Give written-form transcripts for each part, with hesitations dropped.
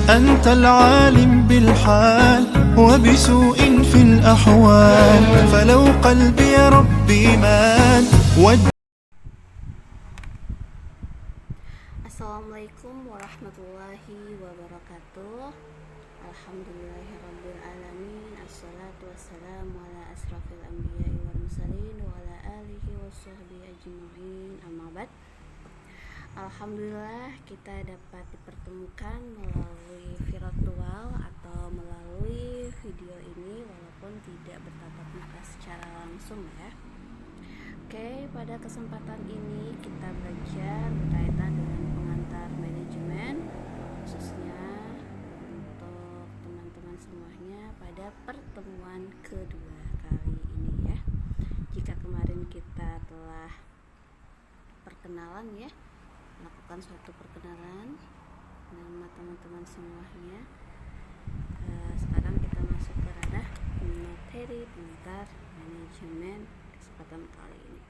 أنت العالم بالحال وبسوء في الأحوال، فلو قلبي ربي مال Assalamualaikum warahmatullahi wabarakatuh. Alhamdulillahirabbil alamin. Assalatu wassalamu ala asrafil anbiya'i wal mursalin wa ala alihi washabbihi ajma'in. Amma ba'd. Alhamdulillah kita dapat dipertemukan melalui virtual atau melalui video ini walaupun tidak bertatap muka secara langsung ya. Oke, pada kesempatan ini kita belajar berkaitan dengan pengantar manajemen, khususnya untuk teman-teman semuanya pada pertemuan kedua kali ini ya. Jika kemarin kita telah perkenalan ya, melakukan suatu perkenalan nama teman-teman semuanya, sekarang kita masuk ke ranah materi pengantar manajemen kesempatan kali ini.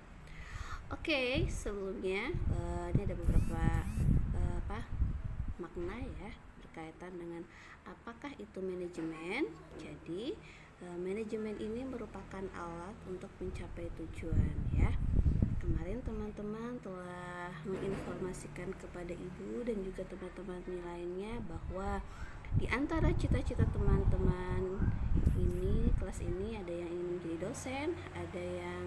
Oke, sebelumnya ini ada beberapa makna ya berkaitan dengan apakah itu manajemen. Jadi manajemen ini merupakan alat untuk mencapai tujuan ya. Kemarin teman-teman telah menginformasikan kepada ibu dan juga teman-teman lainnya bahwa di antara cita-cita teman-teman ini kelas ini ada yang ingin menjadi dosen, ada yang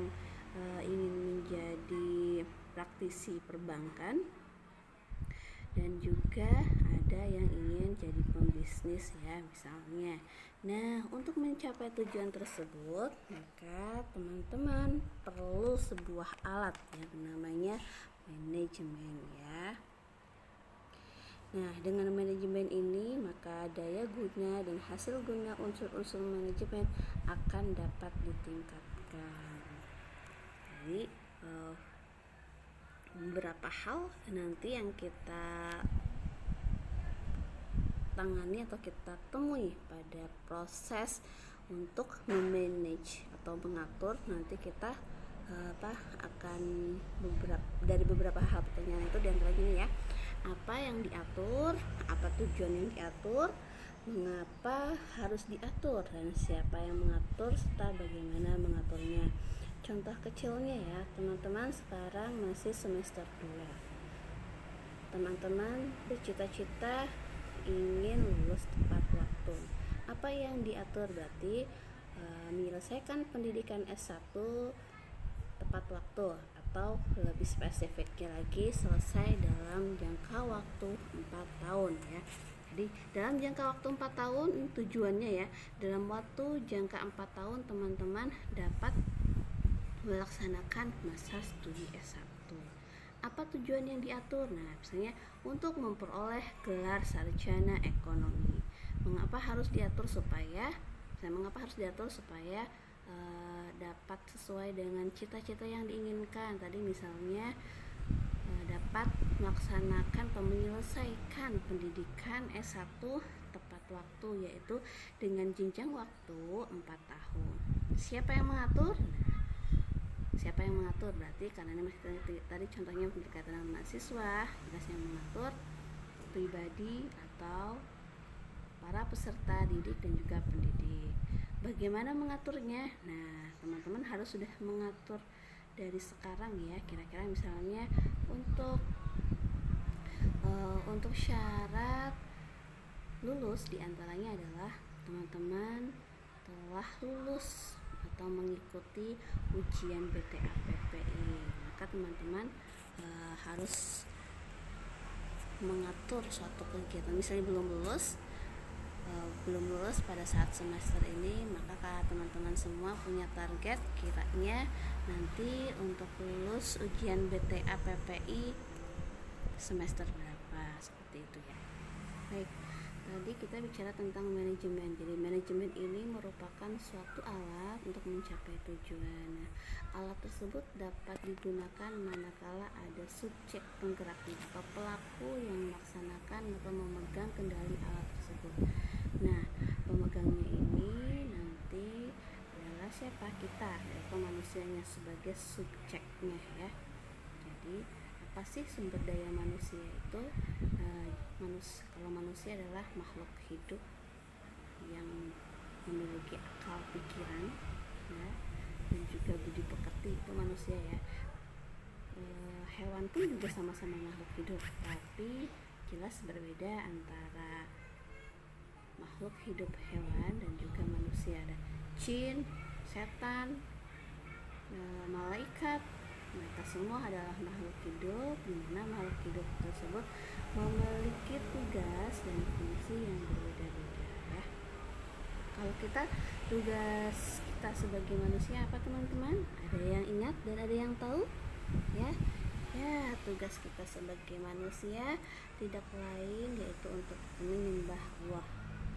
ingin menjadi praktisi perbankan, dan juga ada yang ingin jadi pembisnis ya misalnya. Nah, untuk mencapai tujuan tersebut maka teman-teman perlu sebuah alat yang namanya manajemen ya. Nah, dengan manajemen ini maka daya guna dan hasil guna unsur-unsur manajemen akan dapat ditingkatkan. Jadi beberapa hal nanti yang kita tangani atau kita temui pada proses untuk memanage atau mengatur. Nanti kita akan dari beberapa hal pertanyaan itu diantaranya ini ya, apa yang diatur, apa tujuan yang diatur, mengapa harus diatur, dan siapa yang mengatur serta bagaimana mengaturnya. Contoh kecilnya ya teman-teman, sekarang masih semester 2, teman-teman bercita-cita ingin lulus tepat waktu. Apa yang diatur berarti menyelesaikan pendidikan S1 tepat waktu, atau lebih spesifiknya lagi selesai dalam jangka waktu 4 tahun ya. Jadi dalam jangka waktu 4 tahun tujuannya ya, dalam waktu jangka 4 tahun teman-teman dapat melaksanakan masa studi S1. Apa tujuan yang diatur? Nah, misalnya untuk memperoleh gelar sarjana ekonomi. Mengapa harus diatur supaya dapat sesuai dengan cita-cita yang diinginkan. Tadi misalnya dapat melaksanakan atau menyelesaikan pendidikan S1 tepat waktu, yaitu dengan jenjang waktu 4 tahun. Siapa yang mengatur? Siapa yang mengatur? Berarti karena ini masih tadi contohnya berkaitan dengan mahasiswa, jelas yang mengatur pribadi atau para peserta didik dan juga pendidik. Bagaimana mengaturnya? Nah, teman-teman harus sudah mengatur dari sekarang ya. Kira-kira misalnya untuk syarat lulus diantaranya adalah teman-teman telah lulus atau mengikuti ujian BTA-PPI. Maka teman-teman harus mengatur suatu kegiatan. Misalnya belum lulus pada saat semester ini, maka teman-teman semua punya target kiranya nanti untuk lulus ujian BTA-PPI semester berapa, seperti itu ya. Baik, tadi kita bicara tentang manajemen. Jadi manajemen ini merupakan suatu alat untuk mencapai tujuan. Nah, alat tersebut dapat digunakan manakala ada subjek penggeraknya atau pelaku yang melaksanakan atau memegang kendali alat tersebut. Nah, pemegangnya ini nanti adalah siapa? Kita, yaitu manusianya sebagai subjeknya ya. Jadi apa sih sumber daya manusia itu? Kalau manusia adalah makhluk hidup yang memiliki akal pikiran, ya, dan juga budi pekerti, itu manusia ya. Hewan pun juga sama-sama makhluk hidup, tapi jelas berbeda antara makhluk hidup hewan dan juga manusia. Ada jin, setan, malaikat, mereka semua adalah makhluk hidup, di mana makhluk hidup tersebut memiliki tugas dan fungsi yang berbeda-beda ya. Kalau tugas kita sebagai manusia apa teman-teman? Ada yang ingat dan ada yang tahu? Ya, tugas kita sebagai manusia tidak lain yaitu untuk menyembah Allah,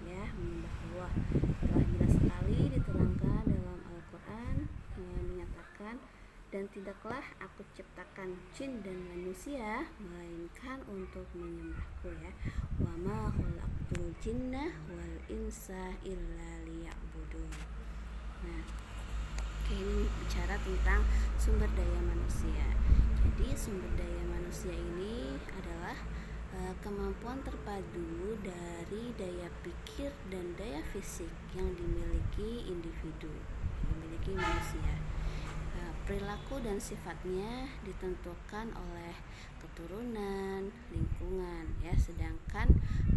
ya, menyembah Allah. Telah jelas sekali diterangkan dalam Al-Quran yang menyatakan, dan tidaklah aku ciptakan jin dan manusia melainkan untuk menyembahku, ya. Wa ma khalaqtul jinna wal insa illa liya'budun. Nah, ini bicara tentang sumber daya manusia. Jadi sumber daya manusia ini adalah kemampuan terpadu dari daya pikir dan daya fisik yang dimiliki individu, yang dimiliki manusia. Perilaku dan sifatnya ditentukan oleh keturunan, lingkungan, ya. Sedangkan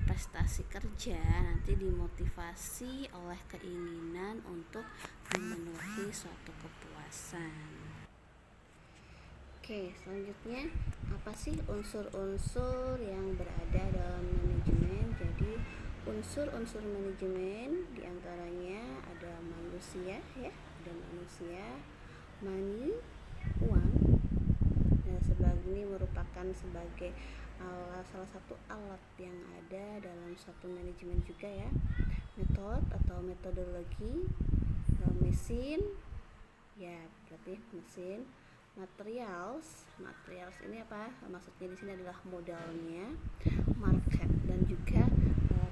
prestasi kerja nanti dimotivasi oleh keinginan untuk memenuhi suatu kepuasan. Oke, selanjutnya apa sih unsur-unsur yang berada dalam manajemen? Jadi unsur-unsur manajemen diantaranya ada manusia, ya, ada manusia, money, uang. Nah, ini merupakan sebagai salah satu alat yang ada dalam suatu manajemen juga, ya. Metodologi, mesin, ya, berarti mesin. Materials ini apa? Maksudnya di sini adalah modalnya, market, dan juga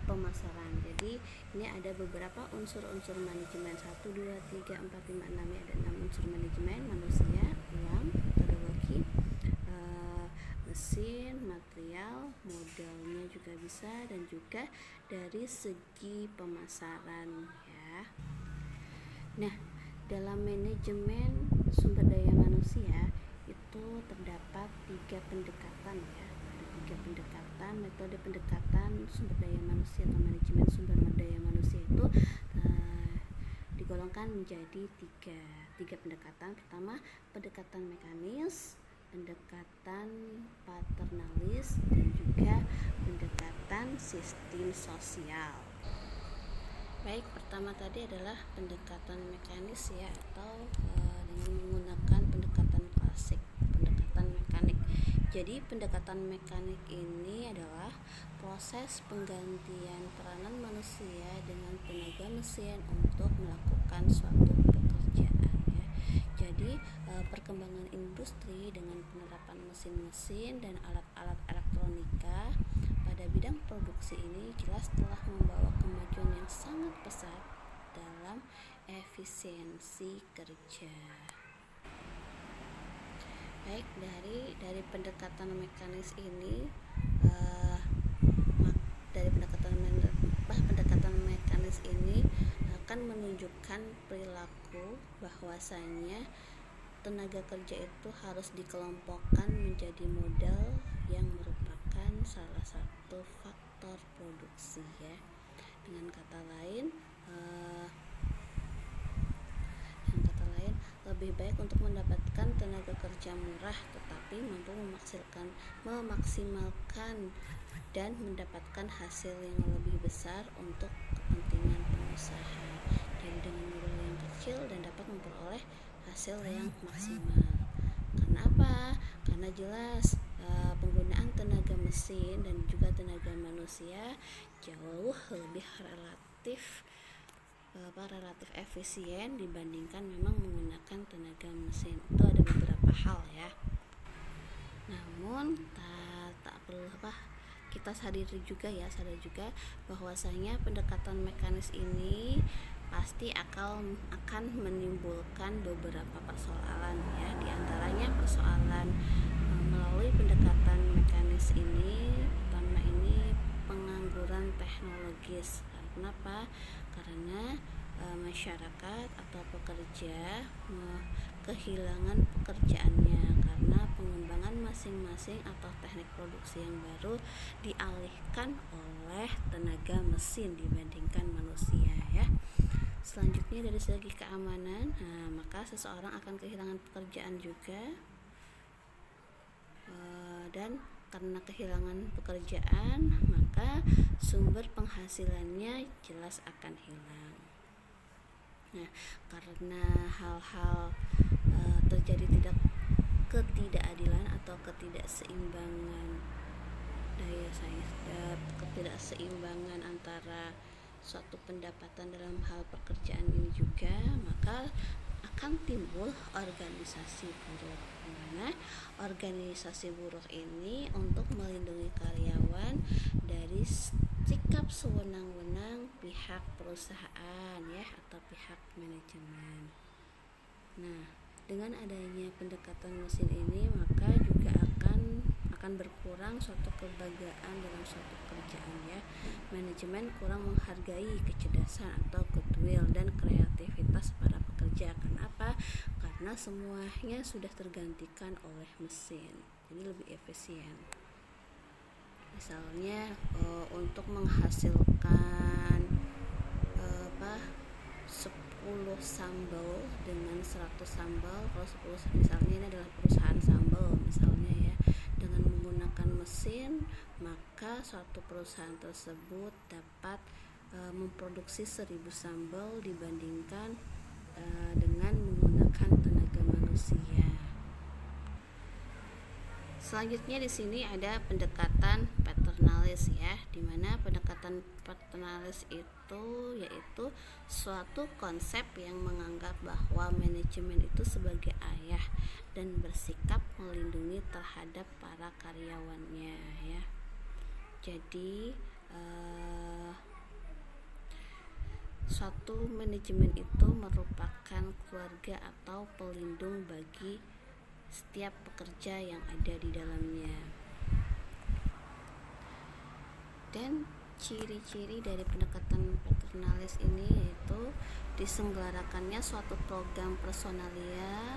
pemasaran. Jadi ini ada beberapa unsur-unsur manajemen, 1, 2, 3, 4, 5, 6, ya, ada 6 unsur manajemen: manusia, uang, metodologi, mesin, material, modalnya juga bisa, dan juga dari segi pemasaran, ya. Nah, dalam manajemen sumber daya manusia itu terdapat 3 pendekatan, ya. Ada 3 pendekatan. Metode pendekatan sumber daya manusia atau manajemen sumber daya manusia itu digolongkan menjadi tiga pendekatan. Pertama, pendekatan mekanis, pendekatan paternalis, dan juga pendekatan sistem sosial. Baik, pertama tadi adalah pendekatan mekanis, ya, atau dengan menggunakan pendekatan klasik, pendekatan mekanik. Jadi pendekatan mekanik ini adalah proses penggantian peranan manusia dengan tenaga mesin untuk melakukan suatu pekerjaan, ya. Jadi perkembangan industri dengan penerapan mesin-mesin dan alat-alat elektronika pada bidang produksi ini jelas telah membawa kemajuan yang sangat pesat dalam efisiensi kerja. Baik, dari pendekatan mekanis ini, pendekatan mekanis ini akan menunjukkan perilaku bahwasanya tenaga kerja itu harus dikelompokkan menjadi modal yang merupakan salah satu faktor produksi, ya. Dengan kata lain, lebih baik untuk mendapatkan tenaga kerja murah tetapi mampu memaksimalkan dan mendapatkan hasil yang lebih besar untuk kepentingan pengusaha. Jadi dengan modal yang kecil dan dapat memperoleh hasil yang maksimal. Kenapa? Karena jelas penggunaan tenaga mesin dan juga tenaga manusia jauh lebih relatif efisien dibandingkan memang menggunakan tenaga mesin. Itu ada beberapa hal, ya. Namun tak perlu kita sadar juga bahwasanya pendekatan mekanis ini pasti akan menimbulkan beberapa persoalan, ya. Di antaranya persoalan melalui pendekatan mekanis ini, pertama ini kemajuran teknologis. Kenapa? Karena masyarakat atau pekerja kehilangan pekerjaannya karena pengembangan masing-masing atau teknik produksi yang baru dialihkan oleh tenaga mesin dibandingkan manusia ya. Selanjutnya dari segi keamanan, maka seseorang akan kehilangan pekerjaan juga, dan karena kehilangan pekerjaan maka sumber penghasilannya jelas akan hilang. Nah, karena hal-hal terjadi ketidakadilan atau ketidakseimbangan antara suatu pendapatan dalam hal pekerjaan ini juga, maka akan timbul organisasi buruh, di mana organisasi buruh ini untuk melindungi karyawan dari sikap sewenang-wenang pihak perusahaan ya atau pihak manajemen. Nah, dengan adanya pendekatan mesin ini maka juga akan berkurang suatu kebanggaan dalam suatu pekerjaan ya. Manajemen kurang menghargai kecerdasan atau goodwill dan kreativitas para pekerja. Kenapa? Karena semuanya sudah tergantikan oleh mesin, jadi lebih efisien. Misalnya untuk menghasilkan 10 sambal dengan 100 sambal, kalau 10 misalnya ini adalah perusahaan sambal misalnya ya, dengan menggunakan mesin maka suatu perusahaan tersebut dapat memproduksi 1000 sambal dibandingkan dengan menggunakan tenaga manusia. Selanjutnya di sini ada pendekatan paternalis ya, di mana pendekatan paternalis itu yaitu suatu konsep yang menganggap bahwa manajemen itu sebagai ayah dan bersikap melindungi terhadap para karyawannya ya. Jadi suatu manajemen itu merupakan keluarga atau pelindung bagi setiap pekerja yang ada di dalamnya. Dan ciri-ciri dari pendekatan paternalis ini yaitu diselenggarakannya suatu program personalia.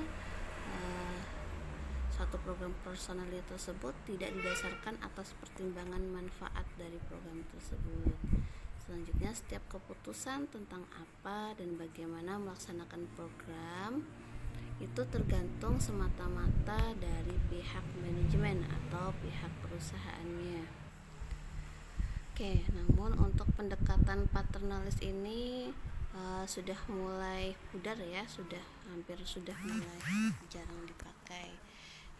Suatu program personalia tersebut tidak didasarkan atas pertimbangan manfaat dari program tersebut. Selanjutnya, setiap keputusan tentang apa dan bagaimana melaksanakan program itu tergantung semata-mata dari pihak manajemen atau pihak perusahaannya. Oke, namun untuk pendekatan paternalis ini sudah mulai pudar ya, sudah mulai jarang dipakai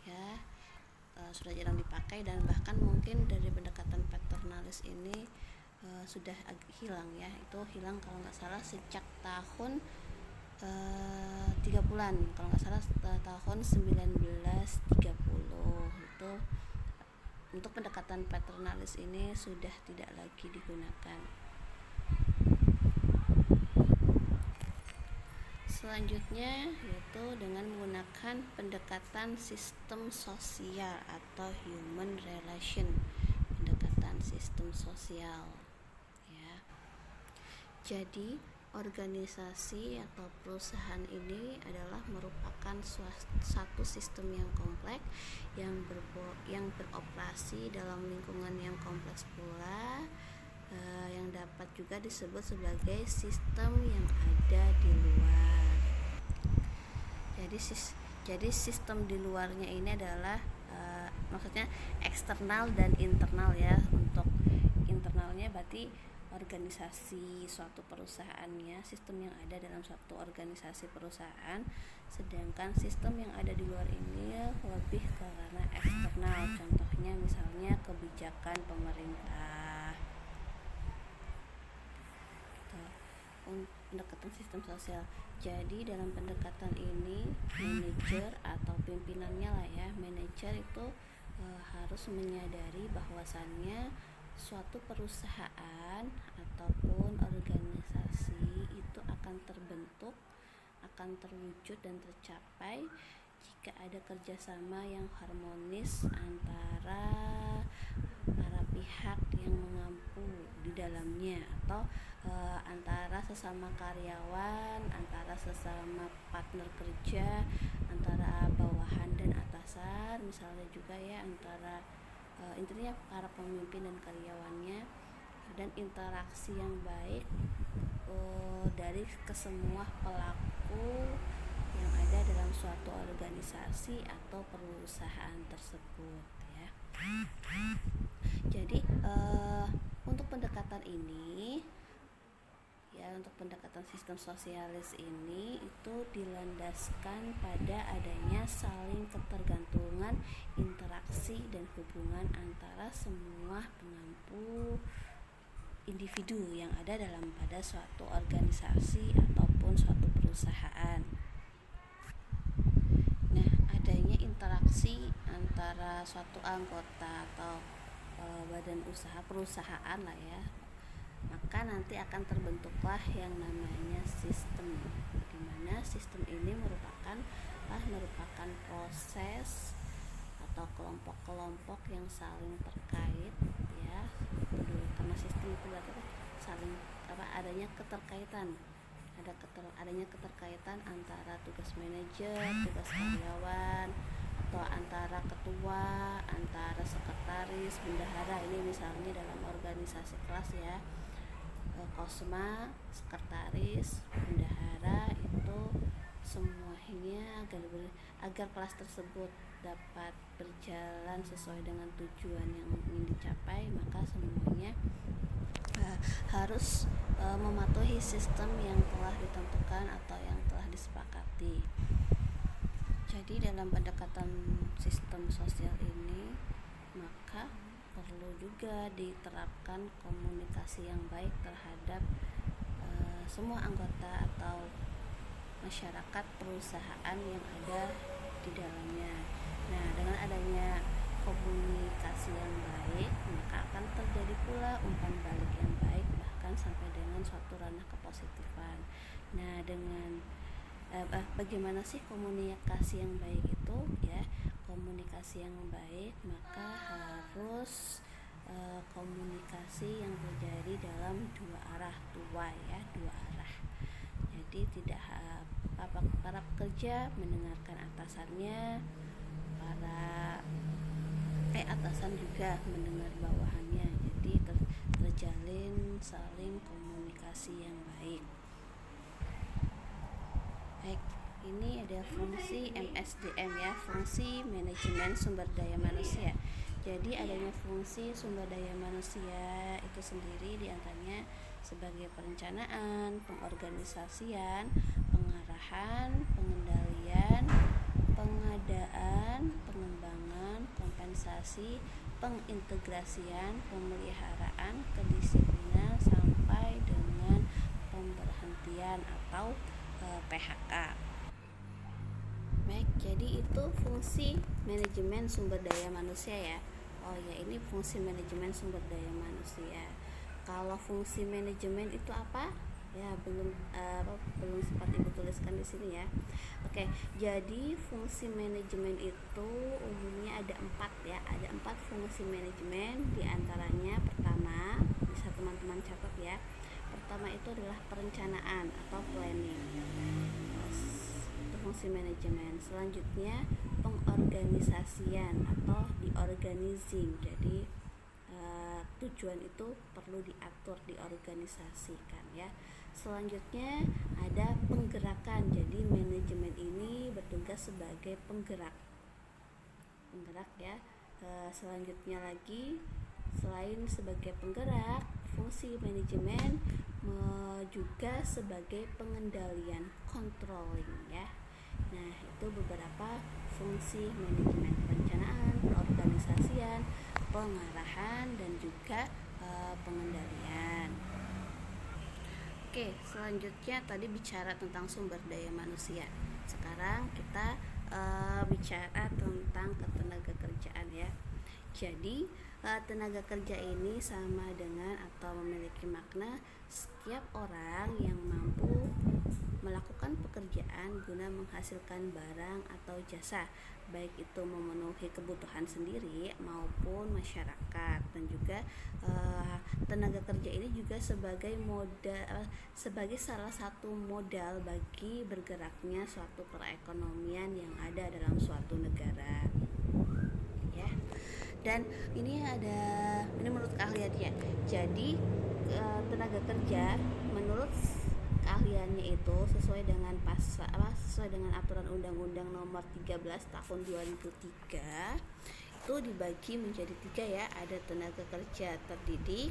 ya, sudah jarang dipakai dan bahkan mungkin dari pendekatan paternalis ini sudah hilang ya. Itu hilang kalau nggak salah sejak tahun 30-an, kalau nggak salah tahun 1930 itu untuk pendekatan paternalis ini sudah tidak lagi digunakan. Selanjutnya yaitu dengan menggunakan pendekatan sistem sosial atau human relation, pendekatan sistem sosial ya. Jadi organisasi atau perusahaan ini adalah merupakan satu sistem yang kompleks yang beroperasi dalam lingkungan yang kompleks pula, yang dapat juga disebut sebagai sistem yang ada di luar. Jadi sistem di luarnya ini adalah maksudnya eksternal dan internal ya. Untuk internalnya berarti organisasi suatu perusahaannya, sistem yang ada dalam suatu organisasi perusahaan, sedangkan sistem yang ada di luar ini lebih ke ranah eksternal, contohnya misalnya kebijakan pemerintah. Pendekatan sistem sosial. Jadi dalam pendekatan ini manajer atau pimpinannya lah ya, manajer itu harus menyadari bahwasannya suatu perusahaan ataupun organisasi itu akan terbentuk, akan terwujud dan tercapai jika ada kerjasama yang harmonis antara para pihak yang mengampu di dalamnya, atau antara sesama karyawan, antara sesama partner kerja, antara bawahan dan atasan, misalnya juga ya antara intinya para pemimpin dan karyawannya, dan interaksi yang baik dari kesemua pelaku yang ada dalam suatu organisasi atau perusahaan tersebut ya. Jadi untuk pendekatan ini ya, untuk pendekatan sistem sosialis ini itu dilandaskan pada adanya saling ketergantungan, interaksi dan hubungan antara semua pengampu individu yang ada dalam pada suatu organisasi ataupun suatu perusahaan. Nah, adanya interaksi antara suatu anggota atau badan usaha perusahaan lah ya, maka nanti akan terbentuklah yang namanya sistem, di mana sistem ini merupakan proses atau kelompok-kelompok yang saling terkait ya. Karena sistem itu berarti saling adanya keterkaitan, adanya keterkaitan antara tugas manajer, tugas karyawan, atau antara ketua, antara sekretaris, bendahara. Ini misalnya dalam organisasi kelas ya, kosma, sekretaris, bendahara, itu semuanya agar kelas tersebut dapat berjalan sesuai dengan tujuan yang ingin dicapai, maka semuanya harus mematuhi sistem yang telah ditentukan atau yang telah disepakati. Jadi dalam pendekatan sistem sosial ini maka perlu juga diterapkan komunikasi yang baik terhadap semua anggota atau masyarakat perusahaan yang ada di dalamnya. Nah, dengan adanya komunikasi yang baik, maka akan terjadi pula umpan balik yang baik, bahkan sampai dengan suatu ranah kepositifan. Nah, dengan bagaimana sih komunikasi yang baik itu ya? Komunikasi yang baik maka harus komunikasi yang terjadi dalam dua arah, dua arah. Jadi tidak para pekerja mendengarkan atasannya, atasan juga mendengar bawahannya. Jadi terjalin saling komunikasi yang baik. Baik, ini ada fungsi MSDM ya, fungsi manajemen sumber daya manusia. Jadi adanya fungsi sumber daya manusia itu sendiri diantaranya sebagai perencanaan, pengorganisasian, pengarahan, pengendalian, pengadaan, pengembangan, kompensasi, pengintegrasian, pemeliharaan, kedisiplinan sampai dengan pemberhentian atau PHK. Baik, jadi itu fungsi manajemen sumber daya manusia ya. Oh ya, ini fungsi manajemen sumber daya manusia. Kalau fungsi manajemen itu apa? Ya, belum sempat Ibu tuliskan di sini ya. Oke, jadi fungsi manajemen itu umumnya ada 4 ya. Ada 4 fungsi manajemen, diantaranya pertama, bisa teman-teman catat ya. Pertama itu adalah perencanaan atau planning. Itu fungsi manajemen. Selanjutnya pengorganisasian atau diorganizing. Jadi tujuan itu perlu diatur, diorganisasikan ya. Selanjutnya ada penggerakan. Jadi manajemen ini bertugas sebagai penggerak ya. Selanjutnya lagi, selain sebagai penggerak, fungsi manajemen juga sebagai pengendalian, controlling ya. Nah, itu beberapa fungsi manajemen: perencanaan, pengorganisasian, pengarahan, dan juga pengendalian. Oke, selanjutnya tadi bicara tentang sumber daya manusia. Sekarang kita bicara tentang ketenagakerjaan ya. Jadi tenaga kerja ini sama dengan atau memiliki makna setiap orang yang mampu melakukan pekerjaan guna menghasilkan barang atau jasa, baik itu memenuhi kebutuhan sendiri maupun masyarakat. Dan juga tenaga kerja ini juga sebagai salah satu modal bagi bergeraknya suatu perekonomian yang ada dalam suatu negara, ya. Dan ini menurut keahliannya. Jadi tenaga kerja menurut keahliannya itu sesuai dengan aturan Undang-Undang Nomor 13 Tahun 2003 itu dibagi menjadi 3 ya. Ada tenaga kerja terdidik,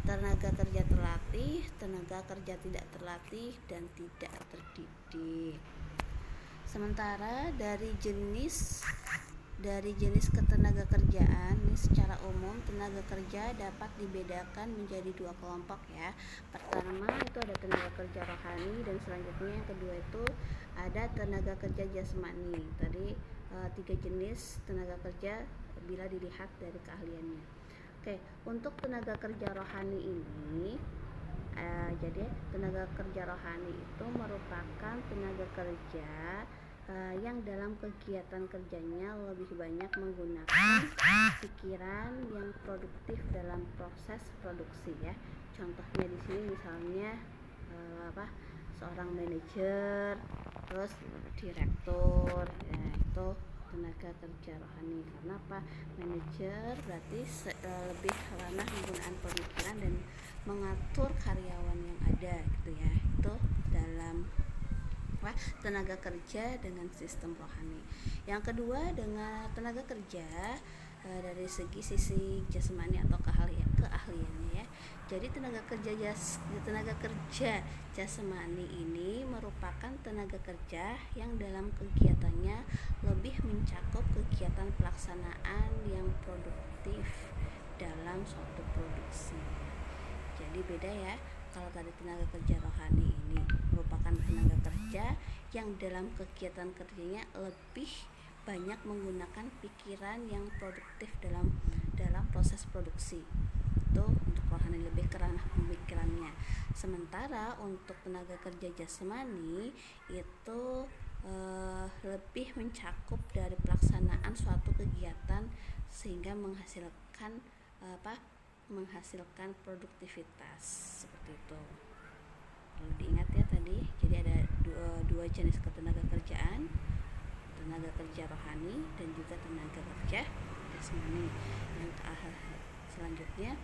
tenaga kerja terlatih, tenaga kerja tidak terlatih, dan tidak terdidik. Sementara dari jenis ketenaga kerjaan ini secara umum tenaga kerja dapat dibedakan menjadi 2 kelompok ya. Pertama itu ada tenaga kerja rohani, dan selanjutnya yang kedua itu ada tenaga kerja jasmani. Tadi 3 jenis tenaga kerja bila dilihat dari keahliannya. Oke, untuk tenaga kerja rohani ini jadi tenaga kerja rohani itu merupakan tenaga kerja yang dalam kegiatan kerjanya lebih banyak menggunakan pikiran yang produktif dalam proses produksi ya. Contohnya di sini misalnya seorang manajer, terus direktur, ya, itu tenaga kerja rohani. Karena manajer berarti lebih ranah penggunaan pemikiran dan mengatur karyawan yang ada gitu ya. Itu dalam tenaga kerja dengan sistem rohani. Yang kedua dengan tenaga kerja dari sisi jasmani atau keahliannya ya. Jadi tenaga kerja jasmani ini merupakan tenaga kerja yang dalam kegiatannya lebih mencakup kegiatan pelaksanaan yang produktif dalam suatu produksi. Jadi beda ya. Kalau tadi tenaga kerja rohani ini merupakan tenaga kerja yang dalam kegiatan kerjanya lebih banyak menggunakan pikiran yang produktif dalam proses produksi. Itu untuk rohani, lebih ke ranah pemikirannya. Sementara untuk tenaga kerja jasmani itu lebih mencakup dari pelaksanaan suatu kegiatan sehingga menghasilkan produktivitas seperti itu. Kalau diingat ya tadi, jadi ada dua jenis ketenaga kerjaan, tenaga kerja rohani dan juga tenaga kerja jasmani. Yang selanjutnya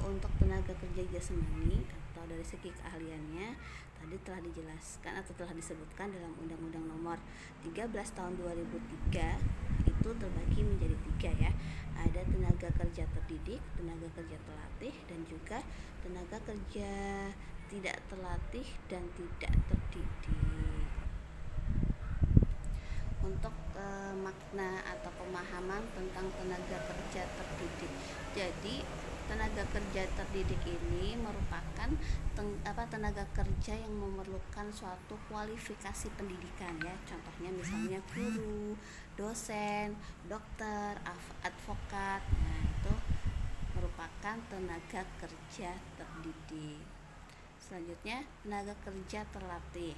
untuk tenaga kerja jasmani atau dari segi keahliannya tadi telah dijelaskan atau telah disebutkan dalam Undang-Undang Nomor 13 Tahun 2003 itu terbagi menjadi 3 ya. Ada tenaga kerja terdidik, tenaga kerja terlatih, dan juga tenaga kerja tidak terlatih dan tidak terdidik. Untuk makna atau pemahaman tentang tenaga kerja terdidik. Jadi tenaga kerja terdidik ini merupakan tenaga kerja yang memerlukan suatu kualifikasi pendidikan ya. Contohnya misalnya guru, dosen, dokter, advokat. Nah, itu merupakan tenaga kerja terdidik. Selanjutnya tenaga kerja terlatih.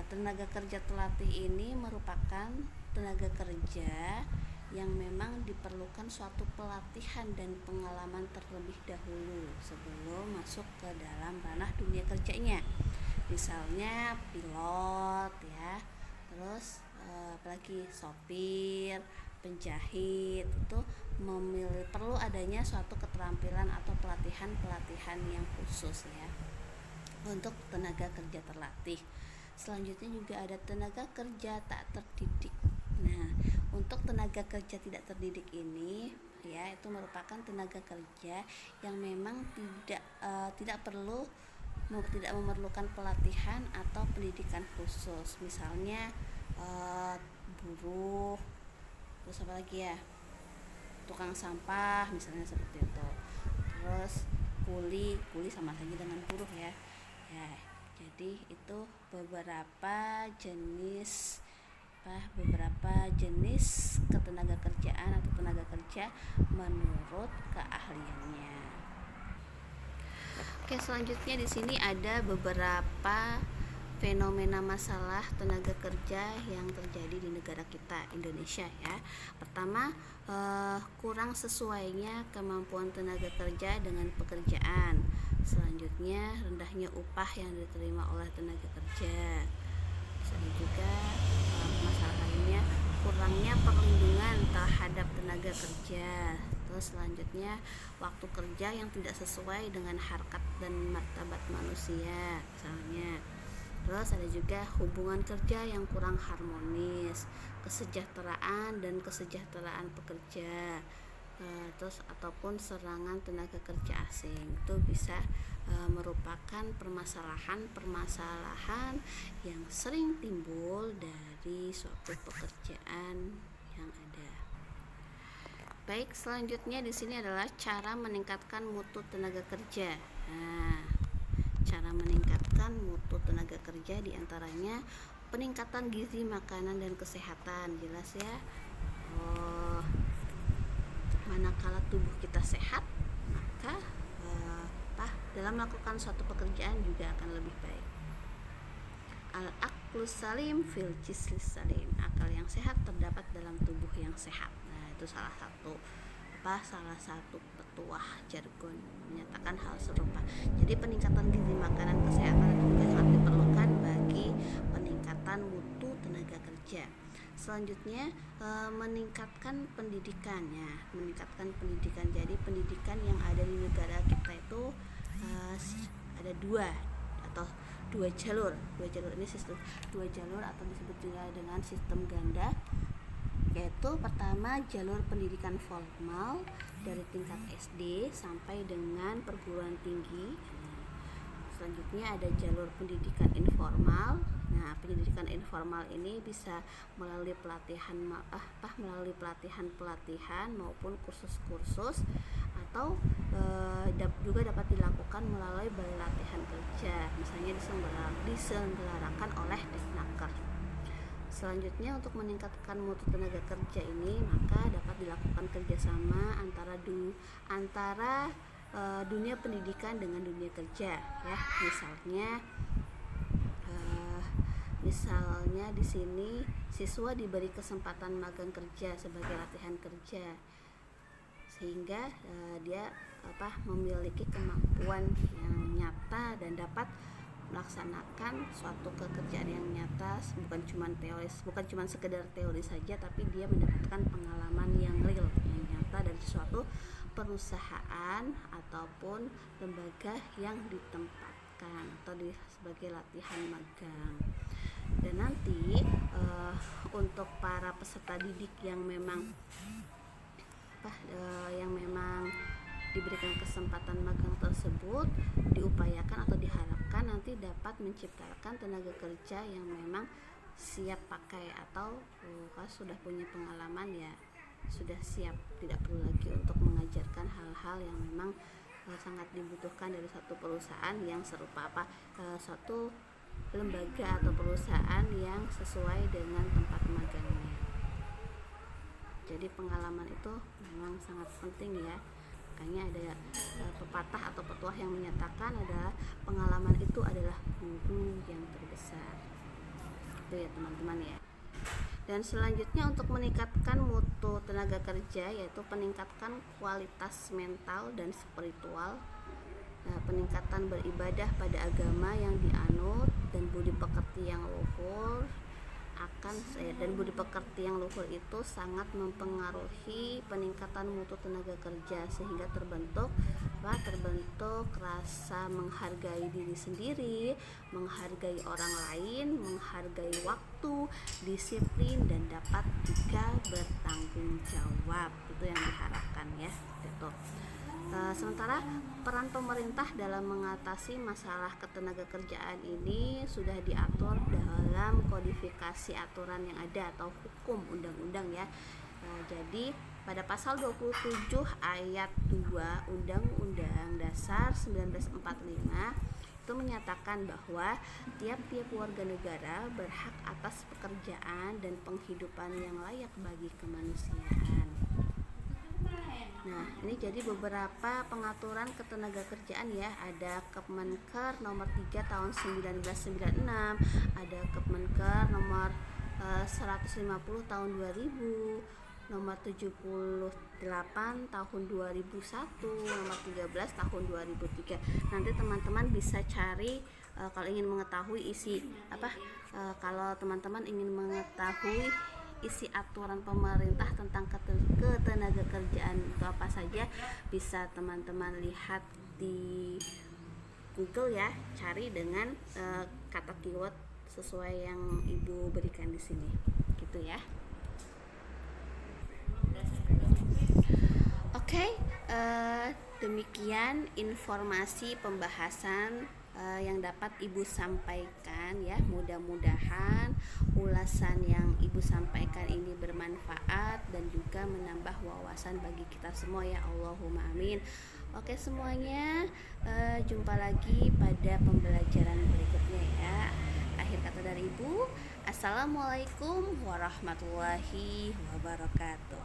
Tenaga kerja terlatih ini merupakan tenaga kerja yang memang diperlukan suatu pelatihan dan pengalaman terlebih dahulu sebelum masuk ke dalam ranah dunia kerjanya. Misalnya pilot ya, terus apalagi sopir, penjahit, itu perlu adanya suatu keterampilan atau pelatihan yang khusus ya untuk tenaga kerja terlatih. Selanjutnya juga ada tenaga kerja tak terdidik. Nah, untuk tenaga kerja tidak terdidik ini ya, itu merupakan tenaga kerja yang memang tidak memerlukan pelatihan atau pendidikan khusus. Misalnya buruh, terus apa lagi ya, tukang sampah misalnya seperti itu. Terus kuli sama saja dengan buruh ya. Jadi itu beberapa jenis ketenaga kerjaan atau tenaga kerja menurut keahliannya. Oke, selanjutnya di sini ada beberapa fenomena masalah tenaga kerja yang terjadi di negara kita Indonesia ya. Pertama, kurang sesuainya kemampuan tenaga kerja dengan pekerjaan. Selanjutnya, rendahnya upah yang diterima oleh tenaga kerja. Dan juga masalah lainnya, kurangnya perlindungan terhadap tenaga kerja. Terus selanjutnya, waktu kerja yang tidak sesuai dengan harkat dan martabat manusia misalnya. Terus ada juga hubungan kerja yang kurang harmonis, kesejahteraan dan kesejahteraan pekerja, terus ataupun serangan tenaga kerja asing. Itu bisa merupakan permasalahan yang sering timbul dari suatu pekerjaan yang ada. Baik, selanjutnya di sini adalah cara meningkatkan mutu tenaga kerja. Cara meningkatkan mutu tenaga kerja diantaranya peningkatan gizi makanan dan kesehatan. Jelas ya, manakala tubuh kita sehat, maka dalam melakukan suatu pekerjaan juga akan lebih baik. Al-aqlus salim fil jislis salim, akal yang sehat terdapat dalam tubuh yang sehat. Nah, itu salah satu petuah jargon menyatakan hal serupa. Jadi peningkatan gizi makanan kesehatan itu juga sangat diperlukan bagi peningkatan mutu tenaga kerja. Selanjutnya meningkatkan pendidikannya, Jadi pendidikan yang ada di negara kita itu ada dua jalur ini dua jalur atau disebut juga dengan sistem ganda, yaitu pertama jalur pendidikan formal dari tingkat SD sampai dengan perguruan tinggi. Selanjutnya ada jalur pendidikan informal. Nah, pendidikan informal ini bisa melalui pelatihan maupun kursus-kursus, atau juga dapat dilakukan melalui balai latihan kerja, misalnya diselenggarakan oleh Disnaker. Selanjutnya, untuk meningkatkan mutu tenaga kerja ini, maka dapat dilakukan kerjasama antara dunia pendidikan dengan dunia kerja ya. Misalnya di sini siswa diberi kesempatan magang kerja sebagai latihan kerja, sehingga dia memiliki kemampuan yang nyata dan dapat melaksanakan suatu pekerjaan yang nyata, bukan cuma sekedar teori saja, tapi dia mendapatkan pengalaman yang real, yang nyata dari suatu perusahaan ataupun lembaga yang ditempatkan atau sebagai latihan magang. Dan nanti untuk para peserta didik yang memang diberikan kesempatan magang tersebut, diupayakan atau diharapkan nanti dapat menciptakan tenaga kerja yang memang siap pakai atau sudah punya pengalaman, ya sudah siap, tidak perlu lagi untuk mengajarkan hal-hal yang memang sangat dibutuhkan dari satu perusahaan yang serupa suatu lembaga atau perusahaan yang sesuai dengan tempat magangnya. Jadi pengalaman itu memang sangat penting ya. Makanya ada pepatah atau petuah yang menyatakan adalah pengalaman itu adalah guru yang terbesar. Itu ya teman-teman ya. Dan selanjutnya, untuk meningkatkan mutu tenaga kerja, yaitu peningkatkan kualitas mental dan spiritual, peningkatan beribadah pada agama yang dianut, dan budi pekerti yang luhur itu sangat mempengaruhi peningkatan mutu tenaga kerja, sehingga terbentuk rasa menghargai diri sendiri, menghargai orang lain, menghargai waktu, disiplin, dan dapat juga bertanggung jawab. Itu yang diharapkan ya. Itu. Sementara peran pemerintah dalam mengatasi masalah ketenagakerjaan ini sudah diatur dalam kodifikasi aturan yang ada atau hukum undang-undang ya. Jadi pada pasal 27 ayat 2 Undang-Undang Dasar 1945 itu menyatakan bahwa tiap-tiap warga negara berhak atas pekerjaan dan penghidupan yang layak bagi kemanusiaan. Nah, ini jadi beberapa pengaturan ketenagakerjaan ya. Ada Kemenker nomor 3 tahun 1996, ada Kemenker nomor 150 tahun 2000, nomor 78 tahun 2001, nomor 13 tahun 2003. Nanti teman-teman bisa cari kalau ingin mengetahui isi kalau teman-teman ingin mengetahui isi aturan pemerintah tentang ketenagakerjaan itu apa saja, bisa teman-teman lihat di Google ya, cari dengan kata keyword sesuai yang ibu berikan di sini, gitu ya. Oke, demikian informasi pembahasan yang dapat ibu sampaikan ya. Mudah-mudahan ulasan yang ibu sampaikan ini bermanfaat dan juga menambah wawasan bagi kita semua ya. Allahumma amin. Oke semuanya, jumpa lagi pada pembelajaran berikutnya ya. Akhir kata dari ibu, assalamualaikum warahmatullahi wabarakatuh.